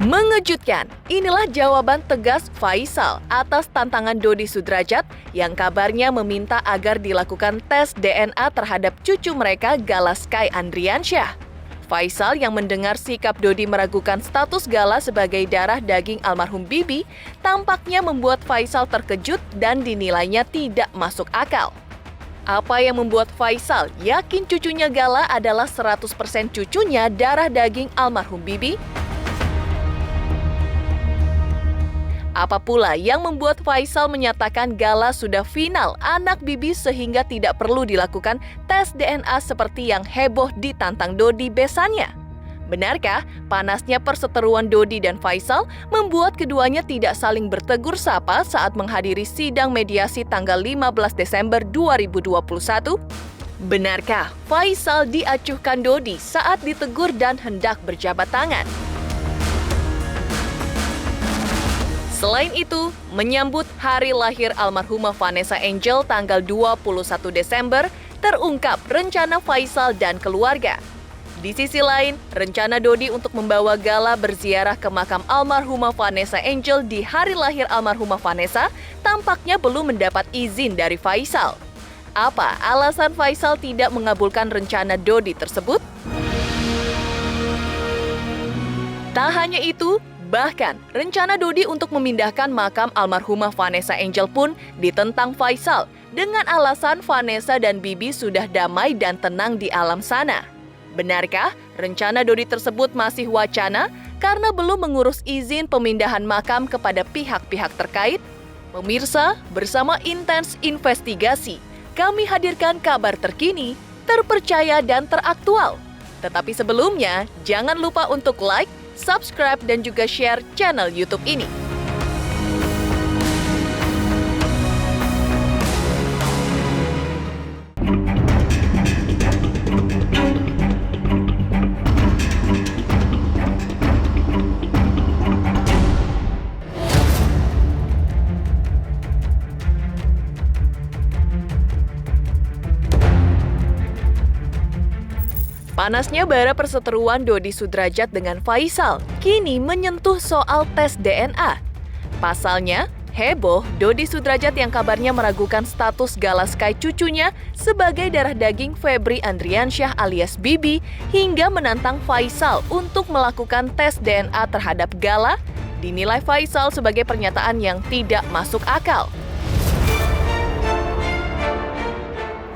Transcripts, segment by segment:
Mengejutkan, inilah jawaban tegas Faisal atas tantangan Dodi Sudrajat yang kabarnya meminta agar dilakukan tes DNA terhadap cucu mereka Gala Sky Andriansyah. Faisal yang mendengar sikap Dodi meragukan status Gala sebagai darah daging almarhum Bibi tampaknya membuat Faisal terkejut dan dinilainya tidak masuk akal. Apa yang membuat Faisal yakin cucunya Gala adalah 100% cucunya darah daging almarhum Bibi? Apa pula yang membuat Faisal menyatakan Gala sudah final anak Bibi sehingga tidak perlu dilakukan tes DNA seperti yang heboh ditantang Dodi besannya? Benarkah panasnya perseteruan Dodi dan Faisal membuat keduanya tidak saling bertegur sapa saat menghadiri sidang mediasi tanggal 15 Desember 2021? Benarkah Faisal diacuhkan Dodi saat ditegur dan hendak berjabat tangan? Selain itu, menyambut hari lahir almarhumah Vanessa Angel tanggal 21 Desember, terungkap rencana Faisal dan keluarga. Di sisi lain, rencana Dodi untuk membawa Gala berziarah ke makam almarhumah Vanessa Angel di hari lahir almarhumah Vanessa tampaknya belum mendapat izin dari Faisal. Apa alasan Faisal tidak mengabulkan rencana Dodi tersebut? Tak hanya itu, bahkan, rencana Dodi untuk memindahkan makam almarhumah Vanessa Angel pun ditentang Faisal dengan alasan Vanessa dan Bibi sudah damai dan tenang di alam sana. Benarkah rencana Dodi tersebut masih wacana karena belum mengurus izin pemindahan makam kepada pihak-pihak terkait? Pemirsa, bersama Intens Investigasi, kami hadirkan kabar terkini, terpercaya dan teraktual. Tetapi sebelumnya, jangan lupa untuk like, subscribe, dan juga share channel YouTube ini. Panasnya bara perseteruan Dodi Sudrajat dengan Faisal kini menyentuh soal tes DNA. Pasalnya, heboh Dodi Sudrajat yang kabarnya meragukan status Gala Sky cucunya sebagai darah daging Febri Andriansyah alias Bibi hingga menantang Faisal untuk melakukan tes DNA terhadap Gala, dinilai Faisal sebagai pernyataan yang tidak masuk akal.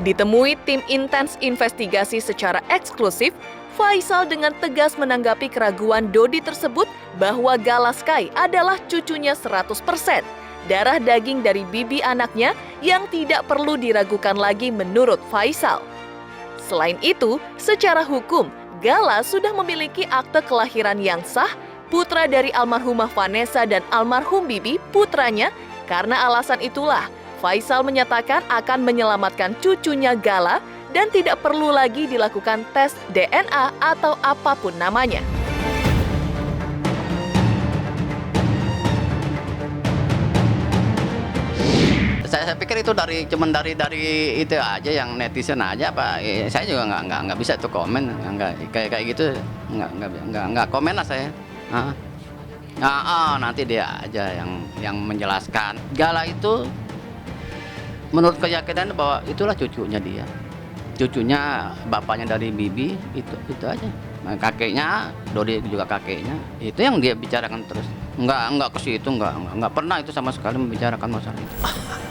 Ditemui tim Intens Investigasi secara eksklusif, Faisal dengan tegas menanggapi keraguan Dodi tersebut bahwa Gala Sky adalah cucunya 100%, darah daging dari Bibi anaknya yang tidak perlu diragukan lagi menurut Faisal. Selain itu, secara hukum, Gala sudah memiliki akte kelahiran yang sah, putra dari almarhumah Vanessa dan almarhum Bibi putranya. Karena alasan itulah, Faisal menyatakan akan menyelamatkan cucunya Gala dan tidak perlu lagi dilakukan tes DNA atau apapun namanya. Saya pikir itu cuman dari itu aja yang netizen aja, Pak. Saya juga nggak bisa tuh komen, kayak gitu nggak komen lah saya. Nanti dia aja yang menjelaskan. Gala itu menurut keyakinan bahwa itulah cucunya dia. Cucunya bapaknya dari Bibi, itu aja. Nah, kakeknya, Dodi juga kakeknya. Itu yang dia bicarakan terus. Enggak ke situ, enggak pernah itu sama sekali membicarakan masalah itu.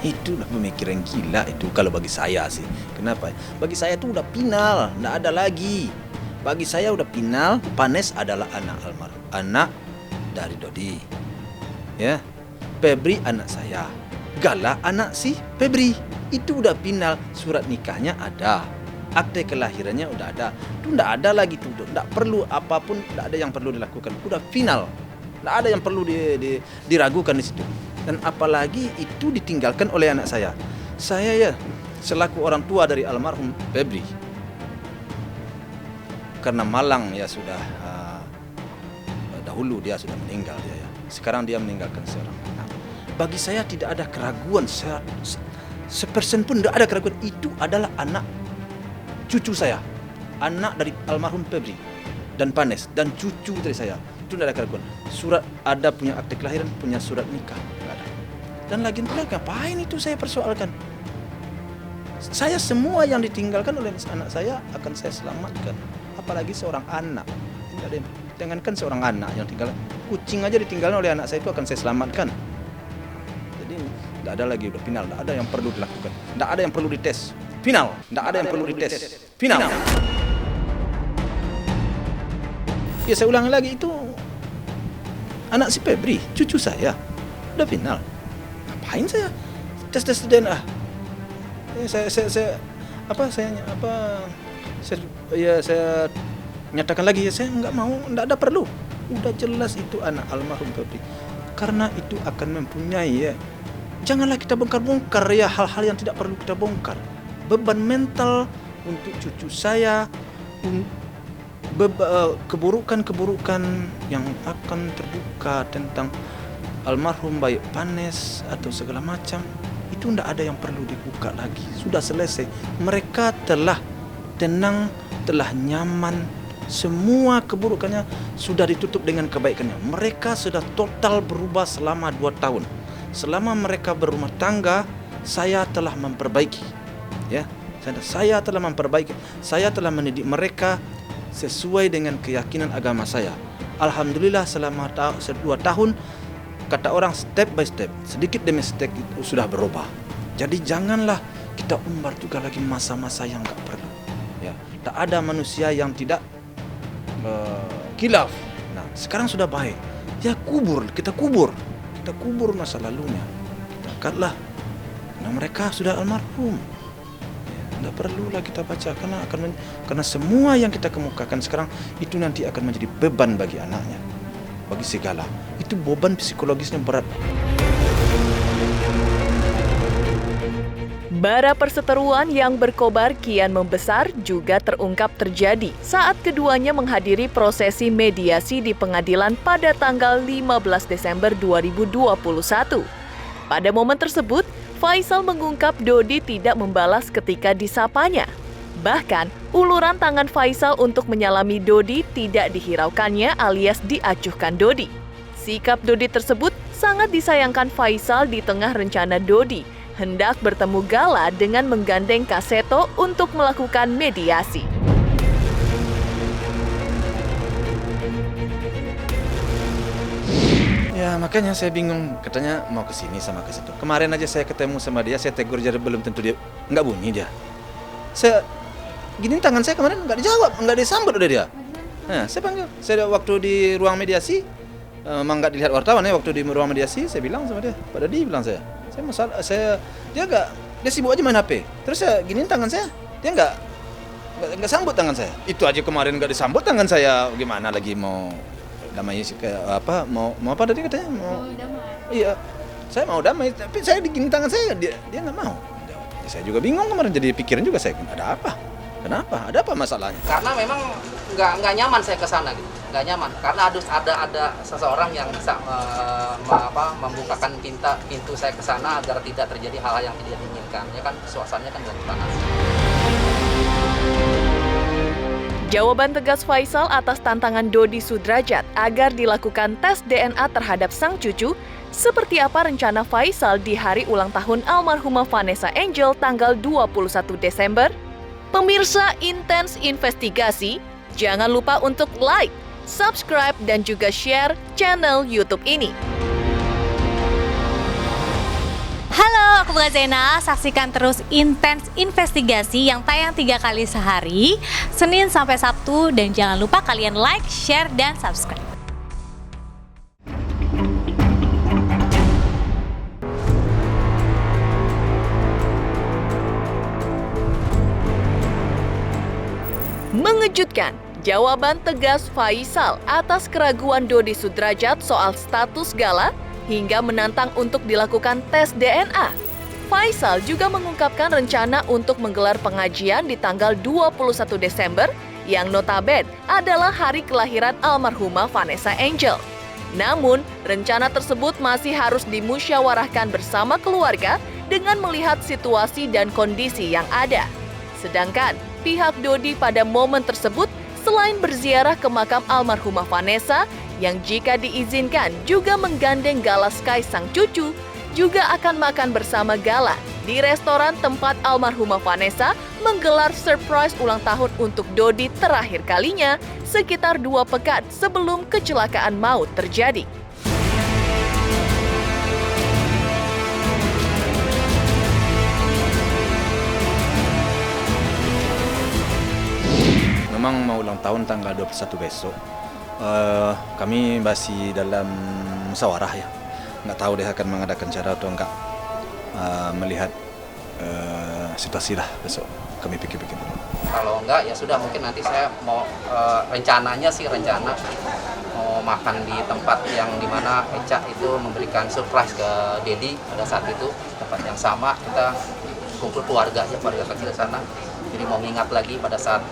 Itu udah pemikiran gila itu kalau bagi saya sih. Kenapa? Bagi saya itu udah final, enggak ada lagi. Bagi saya udah final, Panes adalah anak dari Dodi. Ya. Febri anak saya. Gala anak si Febri. Itu udah final, surat nikahnya ada, akte kelahirannya udah ada. Itu enggak ada lagi tuh, enggak perlu apapun, enggak ada yang perlu dilakukan. Udah final. Enggak ada yang perlu diragukan di situ. Dan apalagi itu ditinggalkan oleh anak saya. Saya ya selaku orang tua dari almarhum Febri. Karena malang ya sudah dahulu dia sudah meninggal dia ya. Sekarang dia meninggalkan seorang anak. Bagi saya tidak ada keraguan, sepersen pun tidak ada keraguan. Itu adalah anak cucu saya, anak dari almarhum Febri dan Panes, dan cucu dari saya. Itu tidak ada keraguan. Surat ada punya akte kelahiran, punya surat nikah, nggak ada. Dan lagi pula ngapain itu saya persoalkan? Saya semua yang ditinggalkan oleh anak saya akan saya selamatkan. Apalagi seorang anak. Tidak ada yang, jangankan seorang anak yang tinggal, kucing aja ditinggalkan oleh anak saya itu akan saya selamatkan. Jadi tidak ada lagi udah final, tidak ada yang perlu dilakukan, tidak ada yang perlu dites. Final, tidak ada yang perlu dites. Final. Ya saya ulangi lagi, itu anak si Febri, cucu saya, udah final. Ngapain saya tes DNA? Saya nyatakan lagi ya, saya nggak mau, nggak ada perlu. Udah jelas itu anak almarhum Febri. Karena itu akan mempunyai ya. Janganlah kita bongkar-bongkar ya hal-hal yang tidak perlu kita bongkar. Beban mental untuk cucu saya, keburukan-keburukan yang akan terbuka tentang almarhum baik Panes atau segala macam, itu tidak ada yang perlu dibuka lagi. Sudah selesai. Mereka telah tenang, telah nyaman. Semua keburukannya sudah ditutup dengan kebaikannya. Mereka sudah total berubah selama 2 tahun. Selama mereka berumah tangga, saya telah memperbaiki. Ya, saya telah memperbaiki. Saya telah mendidik mereka sesuai dengan keyakinan agama saya. Alhamdulillah selama 2 tahun, kata orang step by step, sedikit demi sedikit itu sudah berubah. Jadi janganlah kita umbar juga lagi masa-masa yang nggak perlu. Ya, tak ada manusia yang tidak khilaf. Nah, sekarang sudah baik. Ya kita kubur masa lalunya. Kita angkatlah. Nah, mereka sudah almarhum. Ya, tidak perlulah kita baca karena semua yang kita kemukakan sekarang itu nanti akan menjadi beban bagi anaknya, bagi segala. Itu beban psikologisnya berat. Bara perseteruan yang berkobar kian membesar juga terungkap terjadi saat keduanya menghadiri prosesi mediasi di pengadilan pada tanggal 15 Desember 2021. Pada momen tersebut, Faisal mengungkap Dodi tidak membalas ketika disapanya. Bahkan, uluran tangan Faisal untuk menyalami Dodi tidak dihiraukannya alias diacuhkan Dodi. Sikap Dodi tersebut sangat disayangkan Faisal di tengah rencana Dodi hendak bertemu Gala dengan menggandeng Kaseto untuk melakukan mediasi. Ya makanya saya bingung, katanya mau ke sini sama ke situ. Kemarin aja saya ketemu sama dia, saya tegur jadi belum tentu dia nggak bunyi dia. Saya gini tangan saya kemarin nggak dijawab, nggak disambut oleh dia. Nah, saya panggil, saya waktu di ruang mediasi, emang nggak dilihat wartawan ya, waktu di ruang mediasi saya bilang sama dia, Pak Dodi bilang dia sibuk aja main HP. Terus saya giniin tangan saya, dia nggak sambut tangan saya. Itu aja kemarin nggak disambut tangan saya, gimana lagi mau damai mau apa tadi katanya mau damai. Iya, saya mau damai, tapi saya diginiin tangan saya, dia nggak mau. Saya juga bingung kemarin, jadi pikiran juga saya, ada apa? Kenapa? Ada apa masalahnya? Karena memang nggak nyaman saya ke sana gitu, nggak nyaman. Karena harus ada seseorang yang bisa membukakan pintu saya ke sana agar tidak terjadi hal-hal yang tidak diinginkan. Ya kan suasananya kan lagi panas. Jawaban tegas Faisal atas tantangan Dodi Sudrajat agar dilakukan tes DNA terhadap sang cucu, seperti apa rencana Faisal di hari ulang tahun almarhumah Vanessa Angel tanggal 21 Desember? Pemirsa Intens Investigasi, jangan lupa untuk like, subscribe, dan juga share channel YouTube ini. Halo, aku Bunga Zena. Saksikan terus Intens Investigasi yang tayang 3 kali sehari, Senin sampai Sabtu, dan jangan lupa kalian like, share, dan subscribe. Mengejutkan, jawaban tegas Faisal atas keraguan Dodi Sudrajat soal status Gala hingga menantang untuk dilakukan tes DNA. Faisal juga mengungkapkan rencana untuk menggelar pengajian di tanggal 21 Desember yang notabene adalah hari kelahiran almarhumah Vanessa Angel. Namun, rencana tersebut masih harus dimusyawarahkan bersama keluarga dengan melihat situasi dan kondisi yang ada. Sedangkan pihak Dodi pada momen tersebut selain berziarah ke makam almarhumah Vanessa, yang jika diizinkan juga menggandeng Gala Sky sang cucu, juga akan makan bersama Gala di restoran tempat almarhumah Vanessa menggelar surprise ulang tahun untuk Dodi terakhir kalinya sekitar 2 pekan sebelum kecelakaan maut terjadi. Memang mau ulang tahun tanggal 21 besok. Kami masih dalam musyawarah ya. Nggak tahu dia akan mengadakan cara atau enggak. Melihat situasi lah besok. Kami pikir-pikir dulu. Kalau enggak ya sudah, mungkin nanti saya mau rencananya mau makan di tempat yang dimana Eca itu memberikan surprise ke Dedi pada saat itu, tempat yang sama kita kumpul keluarga kecil di sana. Jadi mau ingat lagi pada saat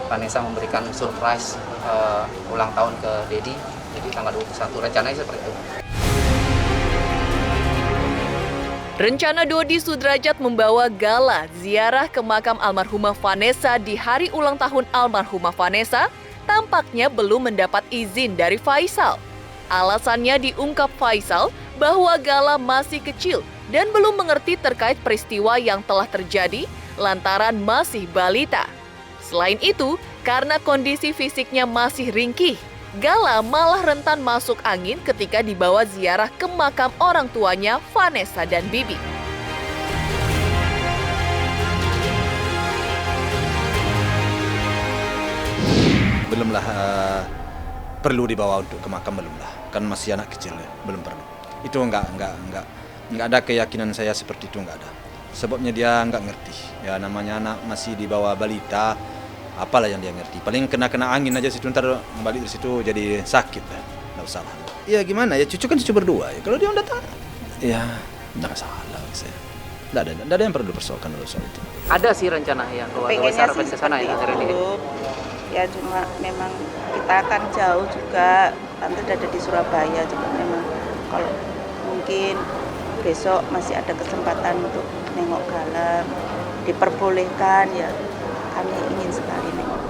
Vanessa memberikan surprise ulang tahun ke Dedi, jadi tanggal 21 rencananya seperti itu. Rencana Dodi Sudrajat membawa Gala ziarah ke makam almarhumah Vanessa di hari ulang tahun almarhumah Vanessa tampaknya belum mendapat izin dari Faisal. Alasannya diungkap Faisal bahwa Gala masih kecil dan belum mengerti terkait peristiwa yang telah terjadi lantaran masih balita. Selain itu, karena kondisi fisiknya masih ringkih, Gala malah rentan masuk angin ketika dibawa ziarah ke makam orang tuanya Vanessa dan Bibi. Belumlah perlu dibawa untuk ke makam, belumlah. Kan masih anak kecil ya, belum perlu. Itu enggak ada keyakinan saya seperti itu, enggak ada. Sebabnya dia enggak ngerti. Ya namanya anak masih di bawah balita. Apalah yang dia ngerti, paling kena angin aja situ, ntar balik dari situ jadi sakit lah, nggak usah lah. Iya gimana ya, cucu kan cucu berdua ya, kalau dia udah tahu, ya nggak salah saya. Nggak ada yang perlu dipersoalkan dulu soal itu. Ada sih rencana ya pengennya sih ke sana ya, ya cuma memang kita kan jauh juga, tante udah ada di Surabaya, cuma memang kalau mungkin besok masih ada kesempatan untuk nengok Gala, diperbolehkan ya. Kami ingin sekali nengok.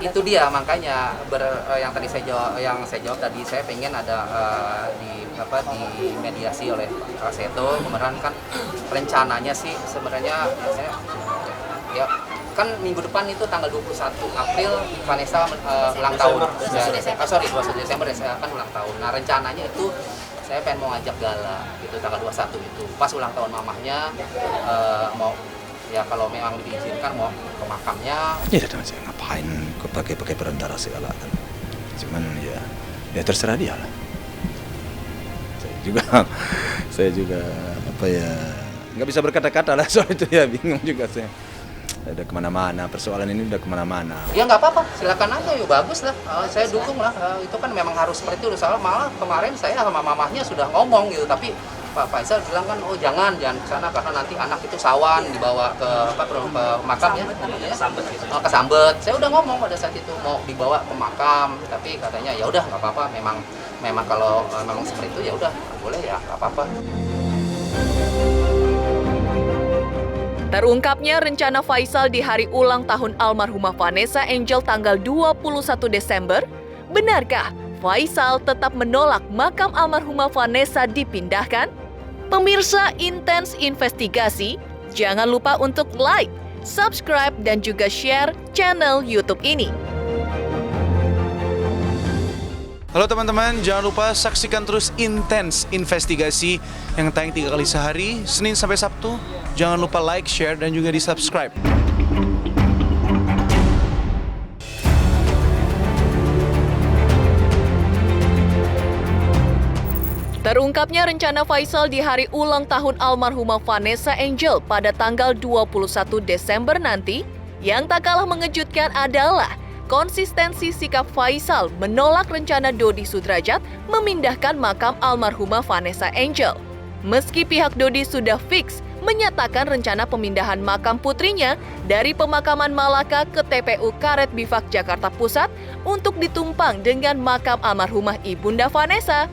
Itu dia makanya yang tadi saya jawab tadi, saya pengen ada di mediasi oleh Kak Seto. Kemarin kan rencananya sih sebenarnya saya ya kan minggu depan itu tanggal 21 April Vanessa ulang tahun. 21 Desember saya kan ulang tahun. Nah, rencananya itu saya pengen mau ngajak Gala gitu tanggal 21 itu. Pas ulang tahun mamahnya mau ya kalau memang diizinkan mau ke makamnya. Ya datang aja, ngapain pakai perantara segala kan. Cuman ya terserah dia lah. Saya juga apa ya nggak bisa berkata-kata lah soal itu ya, bingung juga saya. Udah kemana-mana, persoalan ini udah kemana-mana. Ya nggak apa-apa, silakan aja, yuk bagus lah. Saya dukung lah. Itu kan memang harus seperti itu. Soalnya malah kemarin saya sama mamahnya sudah ngomong gitu, tapi Pak Faisal bilang kan, oh jangan ke sana karena nanti anak itu sawan dibawa ke makam ya, ke Sambet. Saya udah ngomong pada saat itu mau dibawa ke makam, tapi katanya ya udah nggak apa-apa. Memang kalau memang seperti itu ya udah boleh ya nggak apa-apa. Terungkapnya rencana Faisal di hari ulang tahun almarhumah Vanessa Angel tanggal 21 Desember, benarkah Faisal tetap menolak makam almarhumah Vanessa dipindahkan? Pemirsa Intens Investigasi, jangan lupa untuk like, subscribe, dan juga share channel YouTube ini. Halo teman-teman, jangan lupa saksikan terus Intens Investigasi yang tayang 3 kali sehari, Senin sampai Sabtu. Jangan lupa like, share, dan juga di-subscribe. Terungkapnya rencana Faisal di hari ulang tahun almarhumah Vanessa Angel pada tanggal 21 Desember nanti, yang tak kalah mengejutkan adalah konsistensi sikap Faisal menolak rencana Dodi Sudrajat memindahkan makam almarhumah Vanessa Angel. Meski pihak Dodi sudah fix menyatakan rencana pemindahan makam putrinya dari pemakaman Malaka ke TPU Karet Bifak Jakarta Pusat untuk ditumpang dengan makam almarhumah Ibunda Vanessa.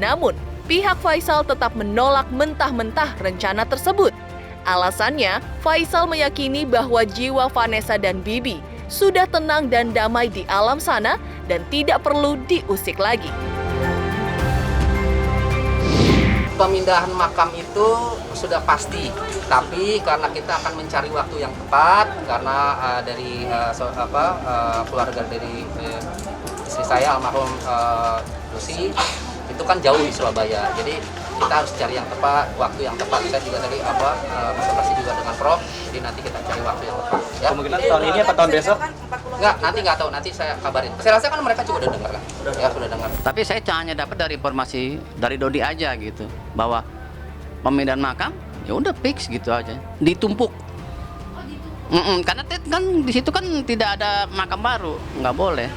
Namun, pihak Faisal tetap menolak mentah-mentah rencana tersebut. Alasannya, Faisal meyakini bahwa jiwa Vanessa dan Bibi sudah tenang dan damai di alam sana dan tidak perlu diusik lagi. Pemindahan makam itu sudah pasti, tapi karena kita akan mencari waktu yang tepat, karena dari keluarga dari istri saya almarhum Lucy itu kan jauh di Surabaya, jadi kita harus cari yang tepat, waktu yang tepat. Saya juga tadi konsultasi juga dengan Prof, jadi nanti kita cari waktu yang tepat. Ya. Kemungkinan tahun ini apa tahun besok? Nggak tahu, nanti saya kabarin. Saya rasa kan mereka juga udah dengar kan? Ya, sudah dengar. Tapi saya hanya dapat dari informasi dari Dodi aja gitu, bahwa pemindahan makam ya udah fix gitu aja, ditumpuk. Karena kan di situ kan tidak ada makam baru, nggak boleh.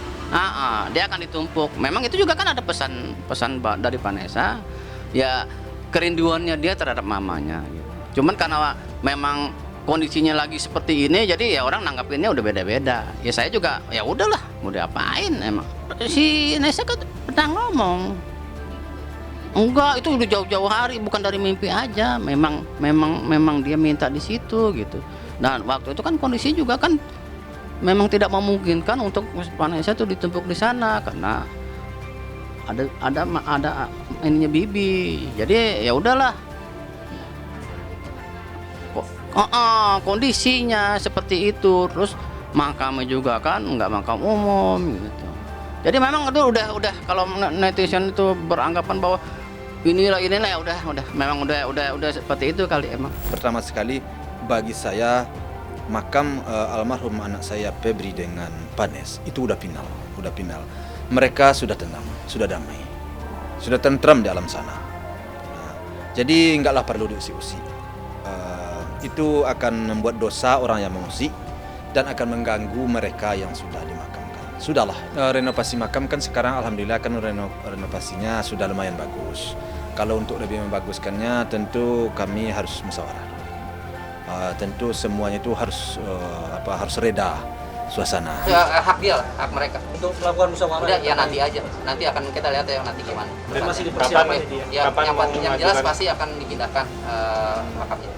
Dia akan ditumpuk. Memang itu juga kan ada pesan dari Vanessa, ya kerinduannya dia terhadap mamanya. Gitu. Cuman karena memang kondisinya lagi seperti ini, jadi ya orang nanggapinnya udah beda-beda. Ya saya juga ya udahlah, mau diapain emang. Si Nesa kan pernah ngomong, enggak, itu udah jauh-jauh hari, bukan dari mimpi aja. Memang dia minta di situ gitu. Dan waktu itu kan kondisi juga kan memang tidak memungkinkan untuk Vanessa itu ditumpuk di sana karena ada ininya Bibi. Jadi ya udahlah. Kondisinya seperti itu, terus makamnya juga kan nggak makam umum gitu. Jadi memang itu udah kalau netizen itu beranggapan bahwa inilah ya udah memang udah seperti itu kali emang. Pertama sekali bagi saya makam almarhum anak saya Febri dengan Panes itu udah final. Mereka sudah tenang, sudah damai, sudah tentram di alam sana. Jadi enggaklah perlu diusi-usi. Itu akan membuat dosa orang yang mengusik dan akan mengganggu mereka yang sudah dimakamkan. Sudahlah, renovasi makam kan sekarang alhamdulillah kan renovasinya sudah lumayan bagus. Kalau untuk lebih membaguskannya tentu kami harus musyawarah. Tentu semuanya itu harus reda suasana. Ya, hak dia lah, hak mereka. Untuk melakukan musyawarah. Udah ya nanti aja. Nanti akan kita lihat ya nanti gimana. Dan masih dipersiapkan ini ya. Kapan yang jelas pasti akan dipindahkan makamnya.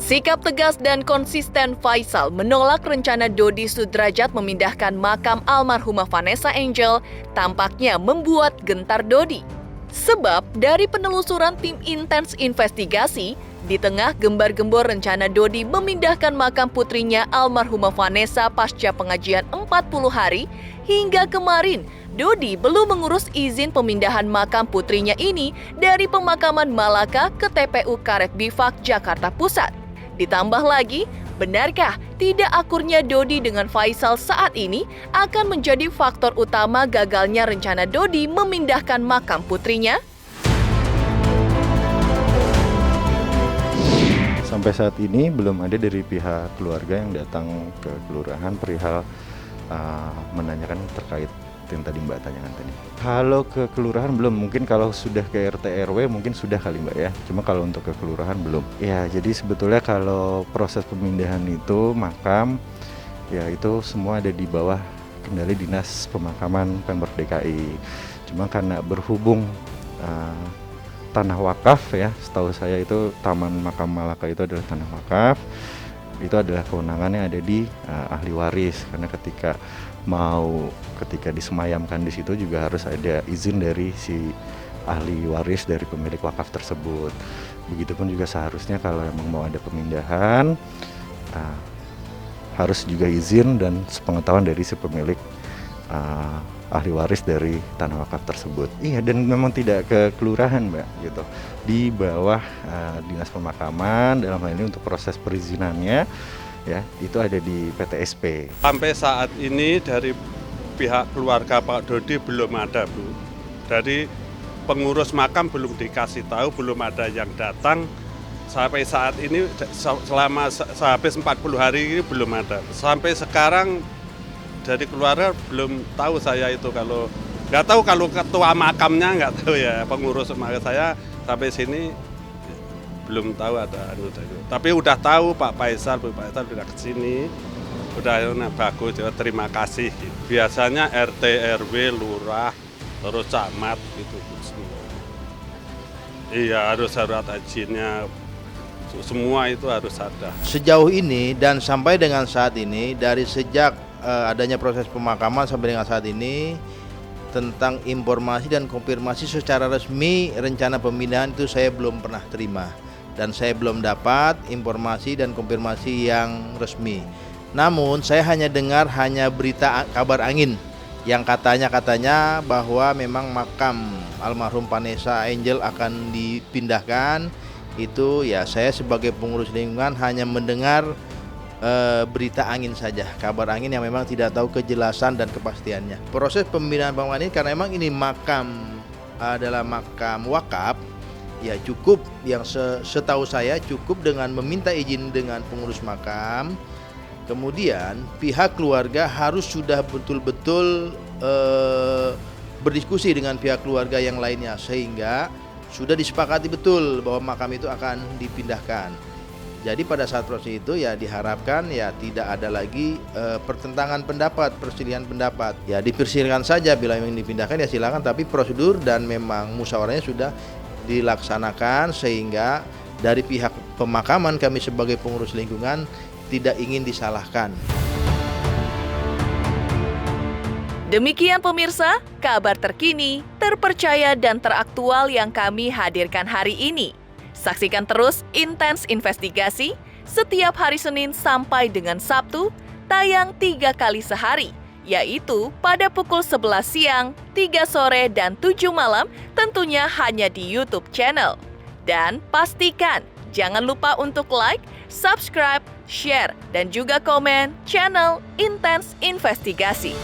Sikap tegas dan konsisten Faisal menolak rencana Dodi Sudrajat memindahkan makam almarhumah Vanessa Angel tampaknya membuat gentar Dodi. Sebab dari penelusuran tim intens investigasi, di tengah gembar-gembor rencana Dodi memindahkan makam putrinya almarhumah Vanessa pasca pengajian 40 hari, hingga kemarin Dodi belum mengurus izin pemindahan makam putrinya ini dari pemakaman Malaka ke TPU Karet Bifak, Jakarta Pusat. Ditambah lagi, benarkah tidak akurnya Dodi dengan Faisal saat ini akan menjadi faktor utama gagalnya rencana Dodi memindahkan makam putrinya? Sampai saat ini belum ada dari pihak keluarga yang datang ke kelurahan perihal menanyakan terkait yang tadi Mbak tanyakan tadi. Kalau ke kelurahan belum, mungkin kalau sudah ke RT RW mungkin sudah kali Mbak ya. Cuma kalau untuk ke kelurahan belum. Ya, jadi sebetulnya kalau proses pemindahan itu makam ya itu semua ada di bawah kendali Dinas Pemakaman Pemprov DKI. Cuma karena berhubung tanah wakaf ya, setahu saya itu Taman Makam Malaka itu adalah tanah wakaf. Itu adalah kewenangannya ada di ahli waris, karena ketika disemayamkan di situ juga harus ada izin dari si ahli waris dari pemilik wakaf tersebut. Begitupun juga seharusnya kalau memang mau ada pemindahan harus juga izin dan sepengetahuan dari si pemilik ahli waris dari tanah wakaf tersebut. Iya, dan memang tidak ke kelurahan Mbak gitu. Di bawah Dinas Pemakaman, dalam hal ini untuk proses perizinannya ya itu ada di PTSP. Sampai saat ini dari pihak keluarga Pak Dodi belum ada Bu. Dari pengurus makam belum dikasih tahu, belum ada yang datang. Sampai saat ini selama habis 40 hari ini belum ada. Sampai sekarang dari keluarga belum tahu saya itu, kalau nggak tahu kalau ketua makamnya nggak tahu ya, pengurus makam saya sampai sini belum tahu ada anggota itu. Tapi udah tahu Pak Faisal udah kesini, udah bagus, terima kasih. Biasanya RT RW lurah terus camat gitu semua. Iya, harus izinnya, semua itu harus ada. Sejauh ini dan sampai dengan saat ini, dari sejak adanya proses pemakaman sampai dengan saat ini, tentang informasi dan konfirmasi secara resmi rencana pemindahan itu saya belum pernah terima. Dan saya belum dapat informasi dan konfirmasi yang resmi. Namun saya hanya dengar berita kabar angin yang katanya bahwa memang makam almarhum Vanessa Angel akan dipindahkan. Itu ya saya sebagai pengurus lingkungan hanya mendengar berita angin saja, kabar angin yang memang tidak tahu kejelasan dan kepastiannya. Proses pemindahan bangunan ini karena memang ini makam adalah makam wakaf, ya cukup yang setahu saya cukup dengan meminta izin dengan pengurus makam. Kemudian pihak keluarga harus sudah betul-betul berdiskusi dengan pihak keluarga yang lainnya sehingga sudah disepakati betul bahwa makam itu akan dipindahkan. Jadi pada saat proses itu ya diharapkan ya tidak ada lagi pertentangan pendapat, perselisihan pendapat. Ya dipersilahkan saja bila ingin dipindahkan ya silakan, tapi prosedur dan memang musyawarahnya sudah dilaksanakan sehingga dari pihak pemakaman kami sebagai pengurus lingkungan tidak ingin disalahkan. Demikian pemirsa, kabar terkini, terpercaya dan teraktual yang kami hadirkan hari ini. Saksikan terus Intens Investigasi setiap hari Senin sampai dengan Sabtu, tayang 3 kali sehari, yaitu pada pukul 11 siang, 3 sore, dan 7 malam, tentunya hanya di YouTube channel. Dan pastikan, jangan lupa untuk like, subscribe, share, dan juga komen channel Intens Investigasi.